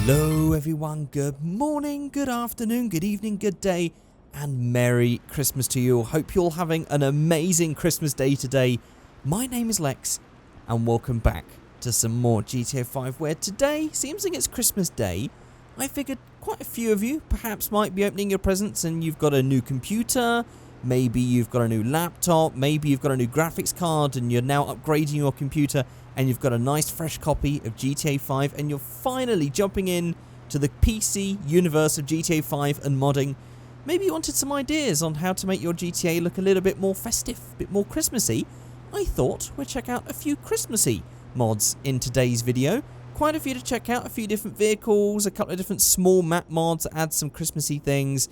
Hello everyone, good morning, good afternoon, good evening, good day, and Merry Christmas to you all. Hope you're all having an amazing Christmas day today. My name is Lex, and welcome back to some more GTA 5, where today, seems like it's Christmas Day, I figured quite a few of you perhaps might be opening your presents and you've got a new computer, maybe you've got a new laptop, maybe you've got a new graphics card and you're now upgrading your computer and you've got a nice fresh copy of GTA 5 and you're finally jumping in to the PC universe of GTA 5 and modding. Maybe you wanted some ideas on how to make your GTA look a little bit more festive, a bit more Christmassy. I thought we'd check out a few Christmassy mods in today's video. Quite a few to check out, a few different vehicles, a couple of different small map mods that add some Christmassy things,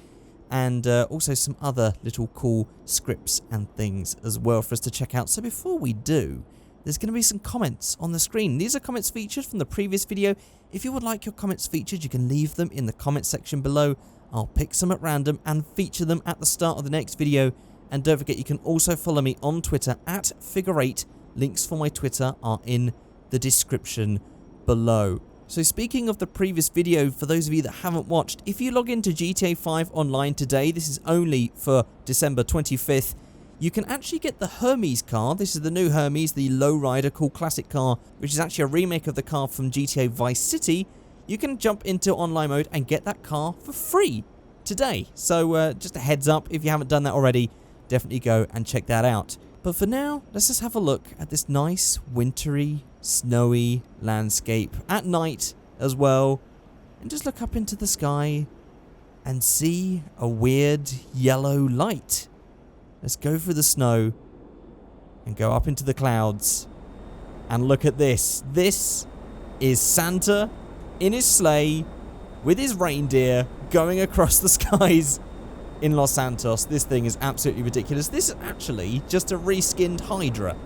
and also some other little cool scripts and things as well for us to check out. So before we do, there's going to be some comments on the screen. These are comments featured from the previous video. If you would like your comments featured, you can leave them in the comment section below. I'll pick some at random and feature them at the start of the next video. And don't forget, you can also follow me on Twitter at Figureight. Links for my Twitter are in the description below. So speaking of the previous video, for those of you that haven't watched, if you log into GTA 5 online today, this is only for December 25th, you can actually get the Hermes car. This is the new Hermes, the lowrider cool classic car, which is actually a remake of the car from GTA Vice City. You can jump into online mode and get that car for free today. So just a heads up, if you haven't done that already, definitely go and check that out. But for now, let's just have a look at this nice wintry, snowy landscape at night as well. And just look up into the sky and see a weird yellow light. Let's go through the snow and go up into the clouds and look at this. This is Santa in his sleigh with his reindeer going across the skies in Los Santos. This thing is absolutely ridiculous. This is actually just a reskinned Hydra.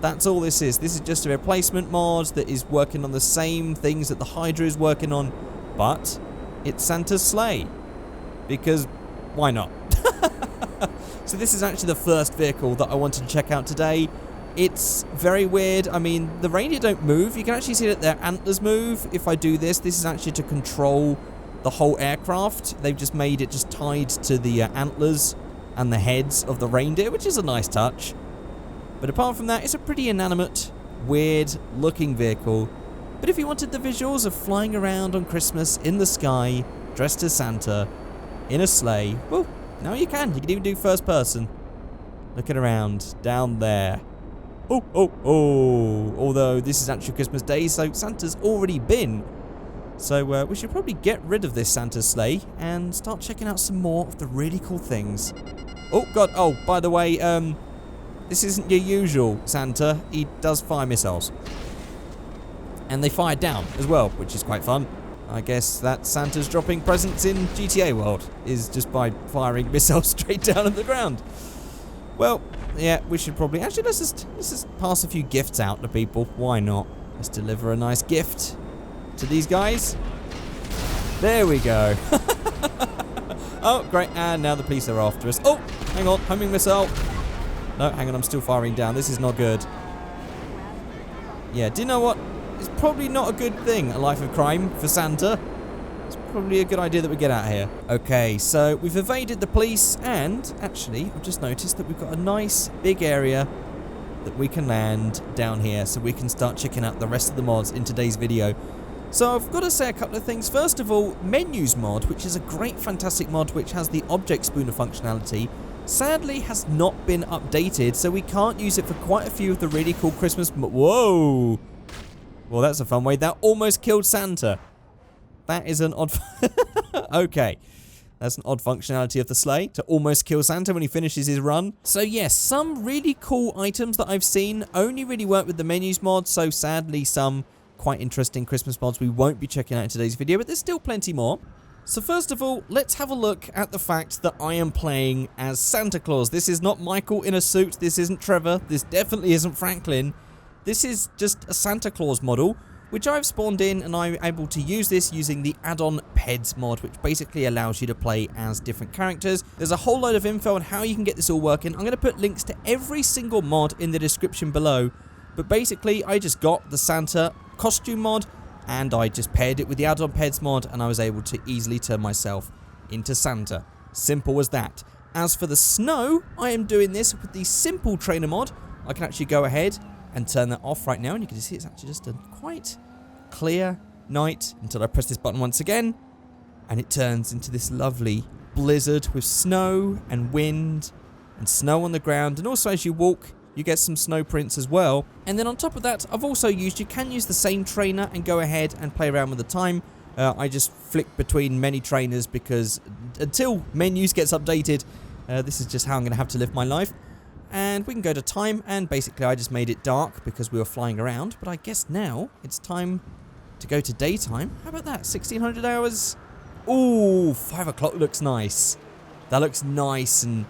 That's all this is. This is just a replacement mod that is working on the same things that the Hydra is working on, but it's Santa's sleigh. Because why not? So this is actually the first vehicle that I wanted to check out today. It's very weird. I mean, the reindeer don't move. You can actually see that their antlers move. If I do this, this is actually to control the whole aircraft. They've just made it just tied to the antlers and the heads of the reindeer, which is a nice touch. But apart from that, it's a pretty inanimate, weird looking vehicle. But if you wanted the visuals of flying around on Christmas in the sky, dressed as Santa, in a sleigh, well, now you can. You can even do first person. Looking around down there. Oh, oh, oh. Although this is actually Christmas Day, so Santa's already been. So we should probably get rid of this Santa's sleigh and start checking out some more of the really cool things. Oh, God. Oh, by the way, this isn't your usual Santa. He does fire missiles. And they fire down as well, which is quite fun. I guess that Santa's dropping presents in GTA World is just by firing missiles straight down at the ground. Well, yeah, we should probably... Actually, let's just pass a few gifts out to people. Why not? Let's deliver a nice gift to these guys. There we go. Oh, great. And now the police are after us. Oh, hang on. Homing missile. No, hang on. I'm still firing down. This is not good. Yeah, do you know what? It's probably not a good thing, a life of crime for Santa. It's probably a good idea that we get out of here. Okay, so we've evaded the police, and actually, I've just noticed that we've got a nice big area that we can land down here, so we can start checking out the rest of the mods in today's video. So I've got to say a couple of things. First of all, Menus mod, which is a great, fantastic mod, which has the object spooner functionality, sadly has not been updated, so we can't use it for quite a few of the really cool Christmas... Whoa! Well, that's a fun way. That almost killed Santa. That is an odd... Okay. That's an odd functionality of the sleigh, to almost kill Santa when he finishes his run. So yes, some really cool items that I've seen only really work with the Menus mod, so sadly some quite interesting Christmas mods we won't be checking out in today's video, but there's still plenty more. So first of all, let's have a look at the fact that I am playing as Santa Claus. This is not Michael in a suit, this isn't Trevor, this definitely isn't Franklin. This is just a Santa Claus model, which I've spawned in, and I'm able to use this using the add-on PEDS mod, which basically allows you to play as different characters. There's a whole load of info on how you can get this all working. I'm going to put links to every single mod in the description below, but basically I just got the Santa costume mod, and I just paired it with the add-on peds mod, and I was able to easily turn myself into Santa. Simple as that. As for the snow, I am doing this with the simple trainer mod. I can actually go ahead and turn that off right now, and you can see it's actually just a quite clear night until I press this button once again, and it turns into this lovely blizzard with snow and wind and snow on the ground, and also as you walk you get some snow prints as well. And then on top of that, I've also you can use the same trainer and go ahead and play around with the time. I just flick between many trainers because until menus gets updated, this is just how I'm going to have to live my life. And we can go to time, and basically I just made it dark because we were flying around, but I guess now it's time to go to daytime. How about that? 1600 hours? Ooh, 5 o'clock looks nice. That looks nice and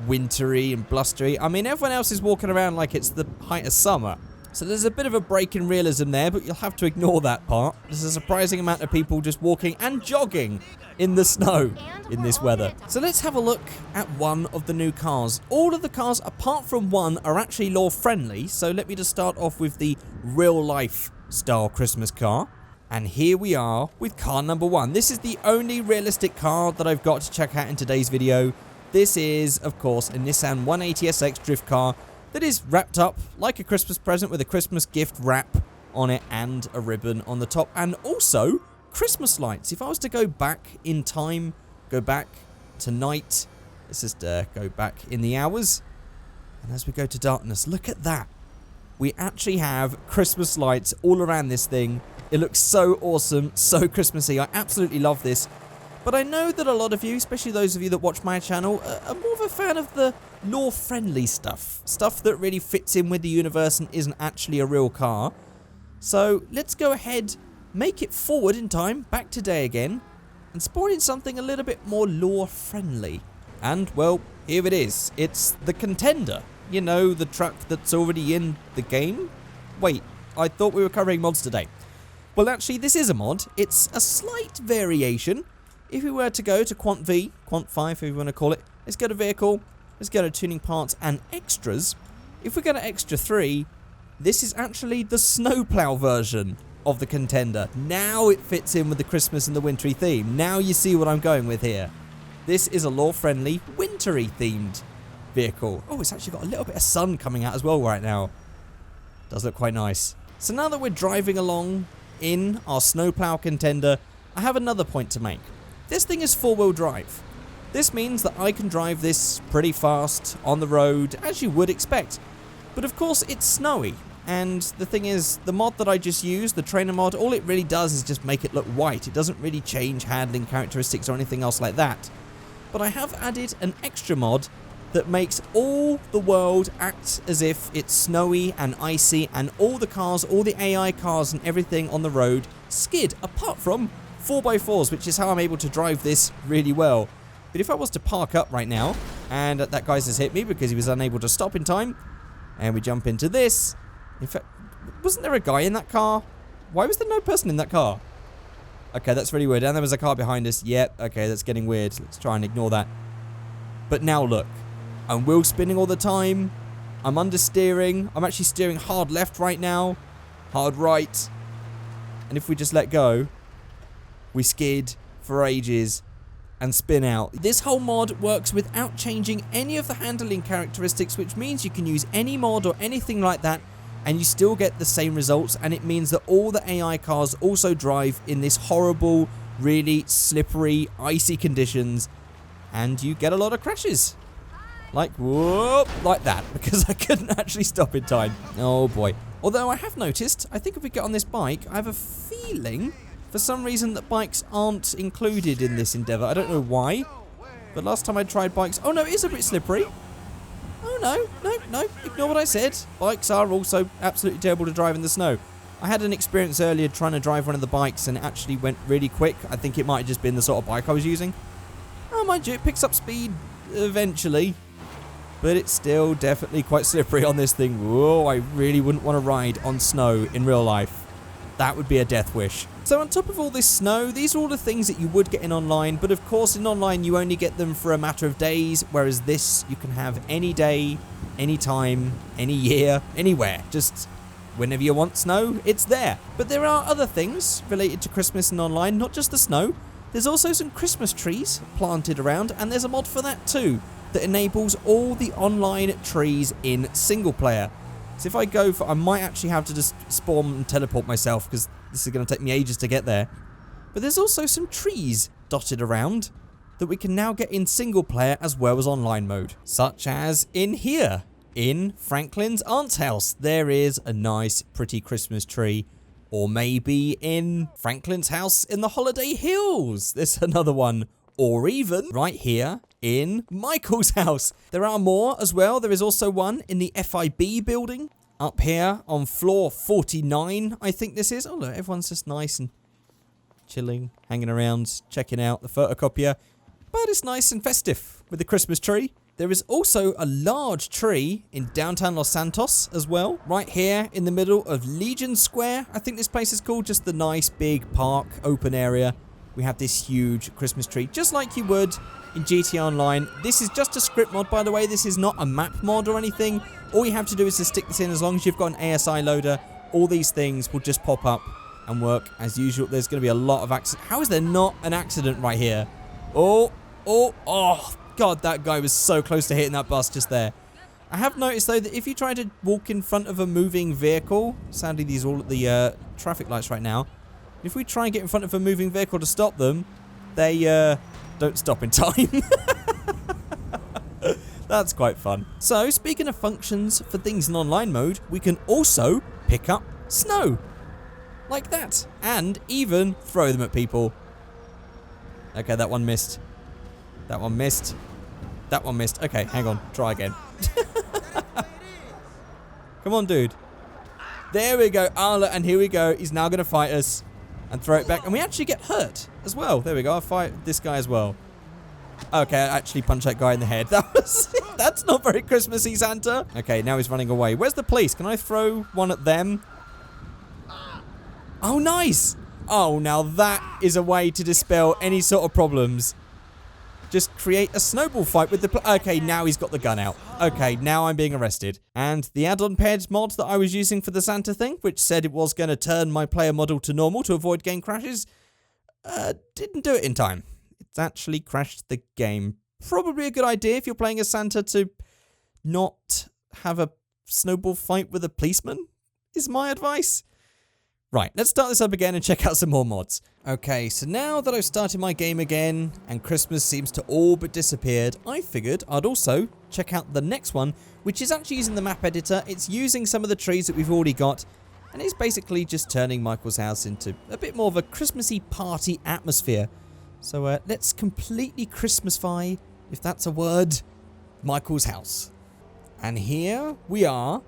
wintry and blustery. I mean, everyone else is walking around like it's the height of summer. So there's a bit of a break in realism there, but you'll have to ignore that part. There's a surprising amount of people just walking and jogging in the snow in this weather. So let's have a look at one of the new cars. All of the cars, apart from one, are actually law-friendly. So let me just start off with the real-life style Christmas car. And here we are with car number 1. This is the only realistic car that I've got to check out in today's video. This is, of course, a Nissan 180SX drift car that is wrapped up like a Christmas present with a Christmas gift wrap on it and a ribbon on the top, and also Christmas lights. If I was to go back in time, go back to night, let's just go back in the hours, and as we go to darkness, look at that. We actually have Christmas lights all around this thing. It looks so awesome, so Christmassy. I absolutely love this. But I know that a lot of you, especially those of you that watch my channel, are more of a fan of the law-friendly stuff. Stuff that really fits in with the universe and isn't actually a real car. So let's go ahead, make it forward in time, back today again, and spawn in something a little bit more law-friendly. And, well, here it is. It's the Contender. You know, the truck that's already in the game? Wait, I thought we were covering mods today. Well, actually, this is a mod. It's a slight variation. If we were to go to Quant V, Quant 5, if you want to call it, let's go to Vehicle, let's go to Tuning Parts and Extras. If we go to Extra 3, this is actually the snowplow version of the Contender. Now it fits in with the Christmas and the wintry theme. Now you see what I'm going with here. This is a law-friendly, wintry themed vehicle. Oh, it's actually got a little bit of sun coming out as well right now. Does look quite nice. So now that we're driving along in our snowplow Contender, I have another point to make. This thing is 4-wheel drive. This means that I can drive this pretty fast on the road, as you would expect. But of course, it's snowy. And the thing is, the mod that I just used, the trainer mod, all it really does is just make it look white. It doesn't really change handling characteristics or anything else like that. But I have added an extra mod that makes all the world act as if it's snowy and icy, and all the cars, all the AI cars and everything on the road skid, apart from 4x4s, which is how I'm able to drive this really well. But if I was to park up right now, and that guy's just hit me because he was unable to stop in time, and we jump into this. In fact, wasn't there a guy in that car? Why was there no person in that car? Okay, that's really weird. And there was a car behind us. Yep, okay, that's getting weird. Let's try and ignore that. But now look. I'm wheel spinning all the time. I'm understeering. I'm actually steering hard left right now. Hard right. And if we just let go, we skid for ages and spin out. This whole mod works without changing any of the handling characteristics, which means you can use any mod or anything like that and you still get the same results, and it means that all the AI cars also drive in this horrible, really slippery, icy conditions, and you get a lot of crashes. Like, whoop, like that, because I couldn't actually stop in time. Oh boy. Although I have noticed, I think if we get on this bike, I have a feeling, for some reason, that bikes aren't included in this endeavour. I don't know why, but last time I tried bikes... Oh no, it is a bit slippery. Oh no, ignore what I said. Bikes are also absolutely terrible to drive in the snow. I had an experience earlier trying to drive one of the bikes and it actually went really quick. I think it might have just been the sort of bike I was using. Oh, mind you, it picks up speed eventually, but it's still definitely quite slippery on this thing. Whoa, I really wouldn't want to ride on snow in real life. That would be a death wish. So on top of all this snow, these are all the things that you would get in online, but of course in online you only get them for a matter of days, whereas this you can have any day, any time, any year, anywhere. Just Whenever you want snow, it's there. But there are other things related to Christmas and online, not just the snow. There's also some Christmas trees planted around, and there's a mod for that too that enables all the online trees in single player. So if I go for, I might actually have to just spawn and teleport myself because this is going to take me ages to get there. But there's also some trees dotted around that we can now get in single player as well as online mode. Such as in here, in Franklin's aunt's house. There is a nice, pretty Christmas tree. Or maybe in Franklin's house in the Holiday Hills. There's another one. Or even right here in Michael's house. There are more as well. There is also one in the FIB building. Up here on floor 49, I think this is. Oh look, everyone's just nice and chilling, hanging around, checking out the photocopier. But it's nice and festive with the Christmas tree. There is also a large tree in downtown Los Santos as well. Right here in the middle of Legion Square, I think this place is called. Just the nice big park, open area. We have this huge Christmas tree, just like you would in GTA Online. This is just a script mod, by the way. This is not a map mod or anything. All you have to do is to stick this in. As long as you've got an ASI loader, all these things will just pop up and work as usual. There's going to be a lot of accidents. How is there not an accident right here? Oh, God, that guy was so close to hitting that bus just there. I have noticed, though, that if you try to walk in front of a moving vehicle, sadly, these are all at the traffic lights right now. If we try and get in front of a moving vehicle to stop them, they don't stop in time. That's quite fun. So, speaking of functions for things in online mode, we can also pick up snow. Like that. And even throw them at people. Okay, that one missed. That one missed. That one missed. Okay, hang on. Try again. Come on, dude. There we go. Oh, look, and here we go. He's now going to fight us and throw it back. And we actually get hurt as well. There we go. I'll fight this guy as well. Okay, I actually punched that guy in the head. That's not very Christmassy, Santa. Okay, now he's running away. Where's the police? Can I throw one at them? Oh, nice. Oh, now that is a way to dispel any sort of problems. Just create a snowball fight with the... Okay, now he's got the gun out. Okay, now I'm being arrested. And the add-on paired mod that I was using for the Santa thing, which said it was going to turn my player model to normal to avoid game crashes, didn't do it in time. It's actually crashed the game. Probably a good idea if you're playing as Santa to not have a snowball fight with a policeman, is my advice. Right, let's start this up again and check out some more mods. Okay, so now that I've started my game again and Christmas seems to all but disappeared, I figured I'd also check out the next one, which is actually using the map editor. It's using some of the trees that we've already got, and it's basically just turning Michael's house into a bit more of a Christmassy party atmosphere. So let's completely Christmasify, if that's a word, Michael's house. And here we are.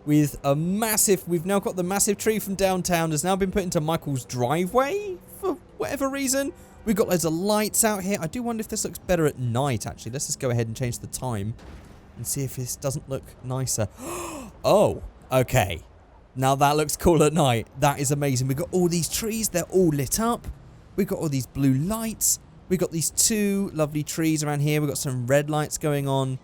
With a massive, we've now got the massive tree from downtown has now been put into Michael's driveway for whatever reason. We've got loads of lights out here. I do wonder if this looks better at night, actually. Let's just go ahead and change the time and see if this doesn't look nicer. Oh, okay. Now that looks cool at night. That is amazing. We've got all these trees. They're all lit up. We've got all these blue lights. We've got these two lovely trees around here. We've got some red lights going on.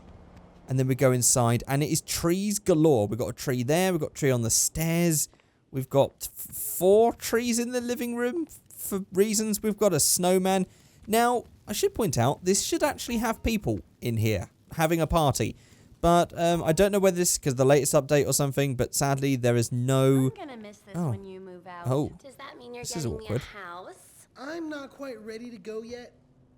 And then we go inside, and it is trees galore. We've got a tree there. We've got a tree on the stairs. We've got 4 trees in the living room for reasons. We've got a snowman. Now, I should point out, this should actually have people in here having a party. But I don't know whether this is because of the latest update or something, but sadly, there is no... I'm gonna miss this when you move out. Oh. Does that mean you're getting me a house? I'm not quite ready to go yet,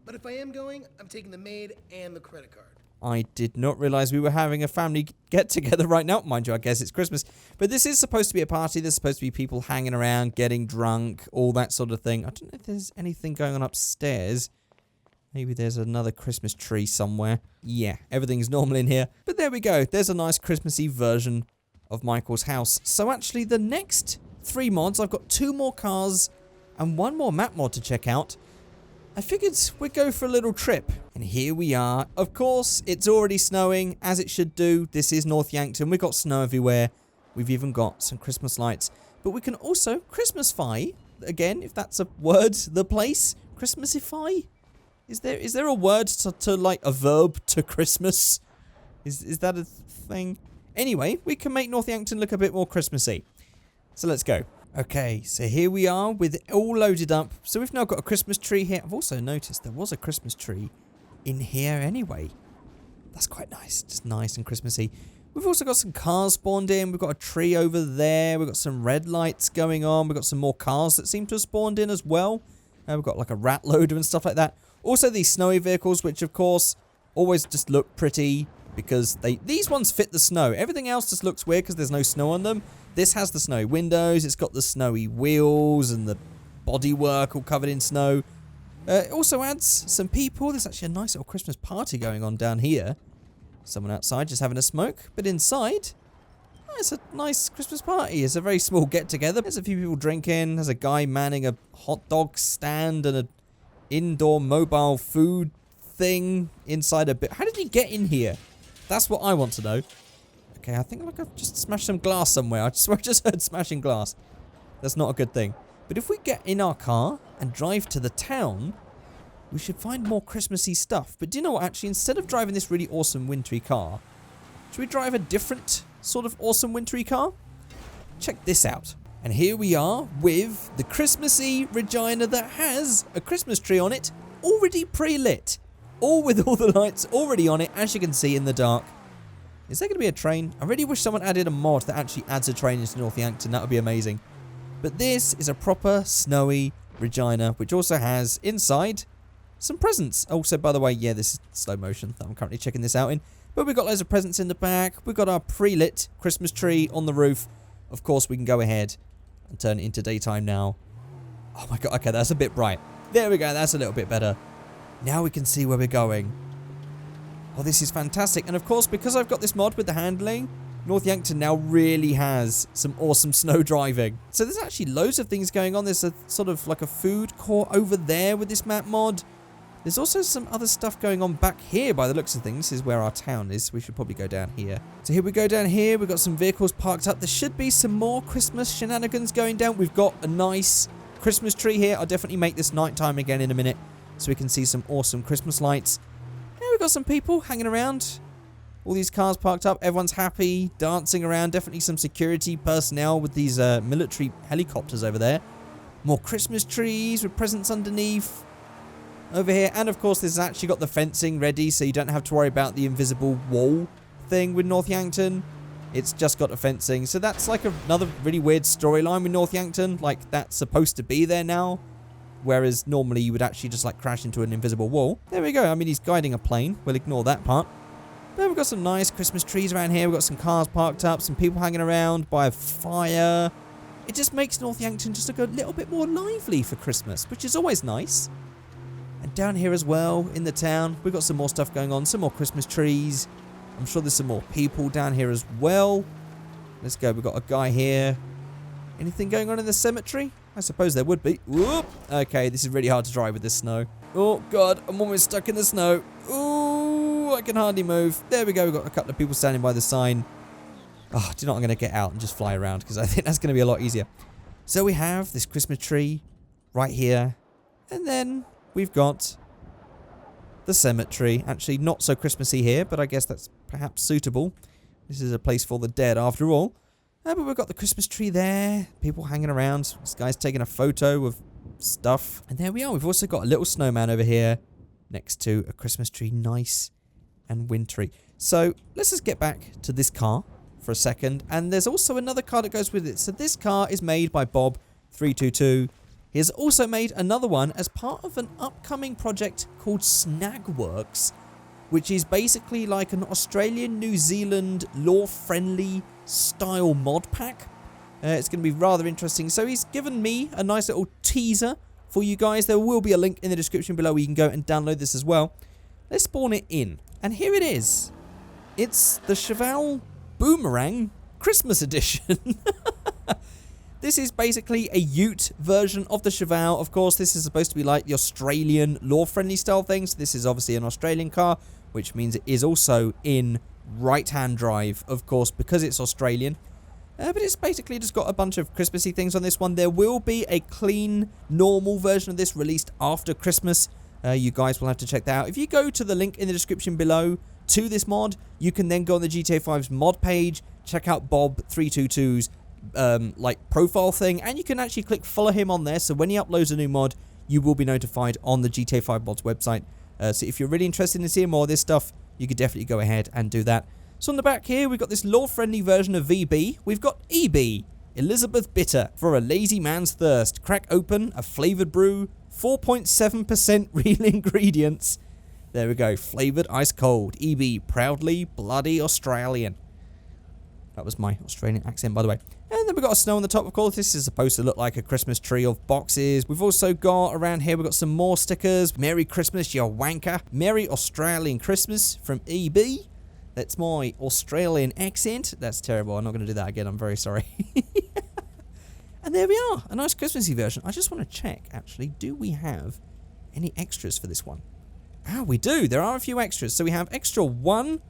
but if I am going, I'm taking the maid and the credit card. I did not realize we were having a family get-together right now. Mind you, I guess it's Christmas. But this is supposed to be a party. There's supposed to be people hanging around, getting drunk, all that sort of thing. I don't know if there's anything going on upstairs. Maybe there's another Christmas tree somewhere. Yeah, everything's normal in here. But there we go. There's a nice Christmassy version of Michael's house. So actually, the next 3 mods, I've got 2 more cars and 1 more map mod to check out. I figured we'd go for a little trip. And here we are. Of course, it's already snowing, as it should do. This is North Yankton. We've got snow everywhere. We've even got some Christmas lights. But we can also Christmasify, again, if that's a word, the place. Christmasify? Is there a word to like, a verb to Christmas? Is that a thing? Anyway, we can make North Yankton look a bit more Christmassy. So let's go. Okay, so here we are with it all loaded up. So we've now got a Christmas tree here. I've also noticed there was a Christmas tree in here anyway. That's quite nice. Just nice and Christmassy. We've also got some cars spawned in. We've got a tree over there. We've got some red lights going on. We've got some more cars that seem to have spawned in as well. We've got like a rat loader and stuff like that. Also these snowy vehicles, which of course always just look pretty because these ones fit the snow. Everything else just looks weird because there's no snow on them. This has the snowy windows. It's got the snowy wheels and the bodywork all covered in snow. It also adds some people. There's actually a nice little Christmas party going on down here. Someone outside just having a smoke. But inside, it's a nice Christmas party. It's a very small get-together. There's a few people drinking. There's a guy manning a hot dog stand and an indoor mobile food thing inside a bit. How did he get in here? That's what I want to know. Okay, I think like I've just smashed some glass somewhere. I swear I just heard smashing glass. That's not a good thing. But if we get in our car and drive to the town, we should find more Christmassy stuff. But do you know what? Actually, instead of driving this really awesome wintry car, should we drive a different sort of awesome wintry car? Check this out. And here we are with the Christmassy Regina that has a Christmas tree on it, already pre-lit. All with all the lights already on it, as you can see in the dark. Is there going to be a train? I really wish someone added a mod that actually adds a train into North Yankton. That would be amazing. But this is a proper snowy Regina, which also has inside some presents. Also, by the way, yeah, this is slow motion that I'm currently checking this out in. But we've got loads of presents in the back. We've got our pre-lit Christmas tree on the roof. Of course, we can go ahead and turn it into daytime now. Oh my god, okay, that's a bit bright. There we go, that's a little bit better. Now we can see where we're going. Oh, this is fantastic. And of course, because I've got this mod with the handling, North Yankton now really has some awesome snow driving. So there's actually loads of things going on. There's a sort of like a food court over there with this map mod. There's also some other stuff going on back here by the looks of things. This is where our town is. We should probably go down here. So here we go down here. We've got some vehicles parked up. There should be some more Christmas shenanigans going down. We've got a nice Christmas tree here. I'll definitely make this nighttime again in a minute so we can see some awesome Christmas lights. Here we've got some people hanging around. All these cars parked up. Everyone's happy, dancing around. Definitely some security personnel with these military helicopters over there. More Christmas trees with presents underneath. Over here, and of course this has actually got the fencing ready, so you don't have to worry about the invisible wall thing with North Yankton. It's just got the fencing, so that's like another really weird storyline with North Yankton. Like, that's supposed to be there now, whereas normally you would actually just like crash into an invisible wall. There we go. I mean, he's guiding a plane. We'll ignore that part. But we've got some nice Christmas trees around here. We've got some cars parked up, some people hanging around by a fire. It just makes North Yankton just look a little bit more lively for Christmas, which is always nice. And down here as well, in the town, we've got some more stuff going on. Some more Christmas trees. I'm sure there's some more people down here as well. Let's go. We've got a guy here. Anything going on in the cemetery? I suppose there would be. Whoop. Okay, this is really hard to drive with this snow. Oh, God. I'm almost stuck in the snow. Ooh, I can hardly move. There we go. We've got a couple of people standing by the sign. Oh, do you know what? I'm going to get out and just fly around because I think that's going to be a lot easier. So we have this Christmas tree right here. And then we've got the cemetery. Actually, not so Christmassy here, but I guess that's perhaps suitable. This is a place for the dead, after all. But we've got the Christmas tree there. People hanging around. This guy's taking a photo of stuff. And there we are. We've also got a little snowman over here next to a Christmas tree. Nice and wintry. So let's just get back to this car for a second. And there's also another car that goes with it. So this car is made by Bob322. He has also made another one as part of an upcoming project called Snagworks, which is basically like an Australian-New Zealand law-friendly style mod pack. It's going to be rather interesting. So he's given me a nice little teaser for you guys. There will be a link in the description below where you can go and download this as well. Let's spawn it in. And here it is. It's the Chevelle Boomerang Christmas Edition. This is basically a ute version of the Chevelle. Of course, this is supposed to be like the Australian law-friendly style thing. So this is obviously an Australian car, which means it is also in right-hand drive, of course, because it's Australian. But it's basically just got a bunch of Christmassy things on this one. There will be a clean, normal version of this released after Christmas. You guys will have to check that out. If you go to the link in the description below to this mod, you can then go on the GTA 5's mod page, check out Bob322's like profile thing, and you can actually click follow him on there. So when he uploads a new mod, you will be notified on the GTA 5 mods website. So if you're really interested in seeing more of this stuff, you could definitely go ahead and do that. So on the back here, we've got this law-friendly version of VB. We've got EB, Elizabeth Bitter, for a lazy man's thirst. Crack open a flavoured brew, 4.7% real ingredients. There we go, flavoured ice cold. EB, proudly bloody Australian. That was my Australian accent, by the way. And then we've got a snow on the top, of course. This is supposed to look like a Christmas tree of boxes. We've also got, around here, we've got some more stickers. Merry Christmas, you wanker. Merry Australian Christmas from EB. That's my Australian accent. That's terrible. I'm not going to do that again. I'm very sorry. And there we are. A nice Christmassy version. I just want to check, actually. Do we have any extras for this one? Ah, we do. There are a few extras. So we have extra 1.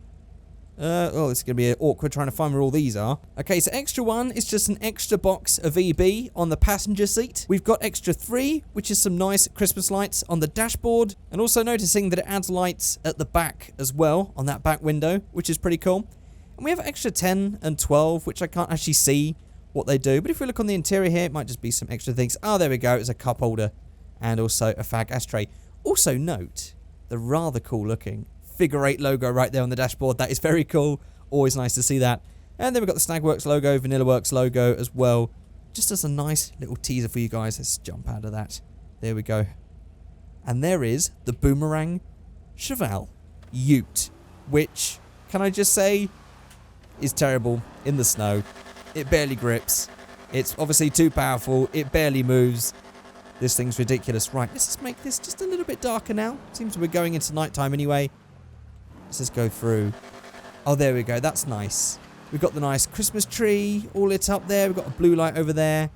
Oh, it's going to be awkward trying to find where all these are. Okay, so extra 1 is just an extra box of EB on the passenger seat. We've got extra 3, which is some nice Christmas lights on the dashboard. And also noticing that it adds lights at the back as well, on that back window, which is pretty cool. And we have extra 10 and 12, which I can't actually see what they do. But if we look on the interior here, it might just be some extra things. Oh, there we go. It's a cup holder and also a fag ashtray. Also note the rather cool looking Figureight logo right there on the dashboard. That is very cool. Always nice to see that. And then we've got the Snagworks logo, VanillaWorks logo as well. Just as a nice little teaser for you guys. Let's jump out of that. There we go. And there is the Boomerang Cheval Ute, which, can I just say, is terrible in the snow. It barely grips. It's obviously too powerful. It barely moves. This thing's ridiculous. Right, let's just make this just a little bit darker now. Seems we're going into nighttime anyway. Let's just go through. Oh, there we go. That's nice. We've got the nice Christmas tree all lit up there. We've got a blue light over there.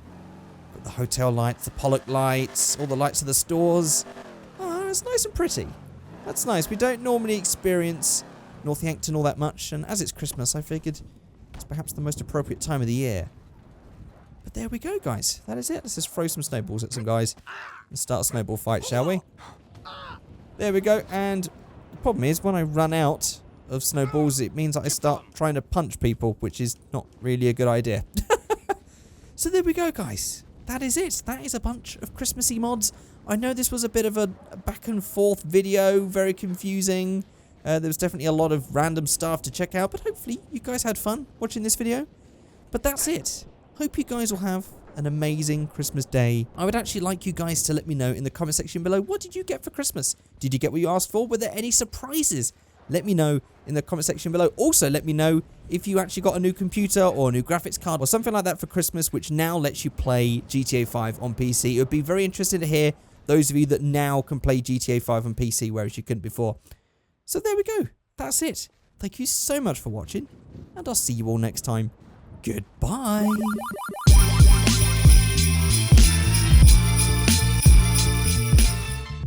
Got the hotel lights, the Pollock lights, all the lights of the stores. Oh, it's nice and pretty. That's nice. We don't normally experience North Yankton all that much. And as it's Christmas, I figured it's perhaps the most appropriate time of the year. But there we go, guys. That is it. Let's just throw some snowballs at some guys and start a snowball fight, shall we? There we go. And the problem is, when I run out of snowballs, it means that I start trying to punch people, which is not really a good idea. So there we go, guys. That is it. That is a bunch of Christmassy mods. I know this was a bit of a back and forth video, very confusing. There was definitely a lot of random stuff to check out, but hopefully you guys had fun watching this video. But that's it. Hope you guys will have an amazing Christmas day. I would actually like you guys to let me know in the comment section below, what did you get for Christmas? Did you get what you asked for? Were there any surprises? Let me know in the comment section below. Also, let me know if you actually got a new computer or a new graphics card or something like that for Christmas, which now lets you play GTA 5 on PC. It would be very interesting to hear those of you that now can play GTA 5 on PC, whereas you couldn't before. So there we go. That's it. Thank you so much for watching, and I'll see you all next time. Goodbye.